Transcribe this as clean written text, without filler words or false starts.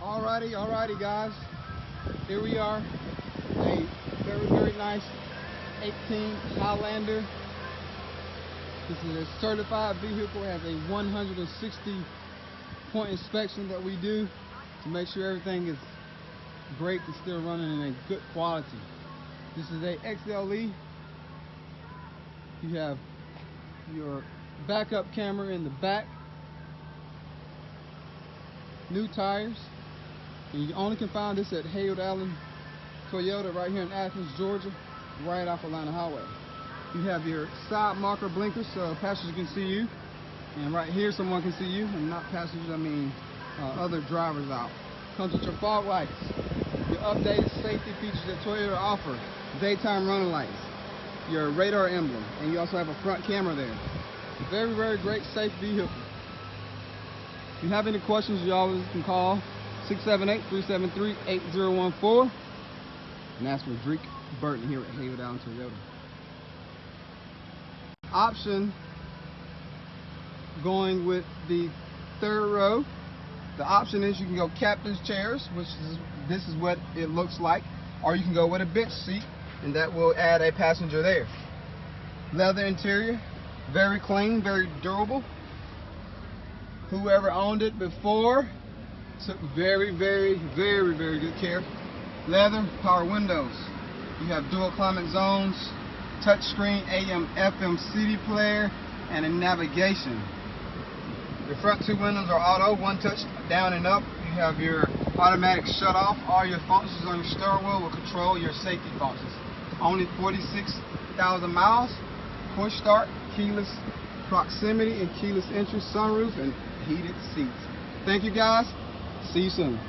Alrighty guys, here we are, a very nice 18 Highlander. This is a certified vehicle. It has a 160 point inspection that we do to make sure everything is great and still running in a good quality. This is a XLE. You have your backup camera in the back, new tires, and you only can find this at Heyward Toyota right here in Athens, Georgia, right off Atlanta Highway. You have your side marker blinkers so passengers can see you, and right here someone can see you, and not passengers, I mean other drivers out. Comes with your fog lights, your updated safety features that Toyota offer, daytime running lights, your radar emblem, and you also have a front camera there. Very great, safe vehicle. If you have any questions, you always can call 678-373-8014 and ask for Drake Burton here at Heyward Toyota. Option going with the third row. The option is you can go captain's chairs, which is this is what it looks like, or you can go with a bench seat, and that will add a passenger there. Leather interior, very clean, very durable. Whoever owned it before took very good care. Leather, power windows. You have dual climate zones, touchscreen, AM, FM, CD player, and a navigation. Your front two windows are auto, one touch down and up. You have your automatic shut off. All your functions on your steering wheel will control your safety functions. Only 46,000 miles. Push start, keyless proximity and keyless entry, sunroof, and heated seats. Thank you guys. See you soon.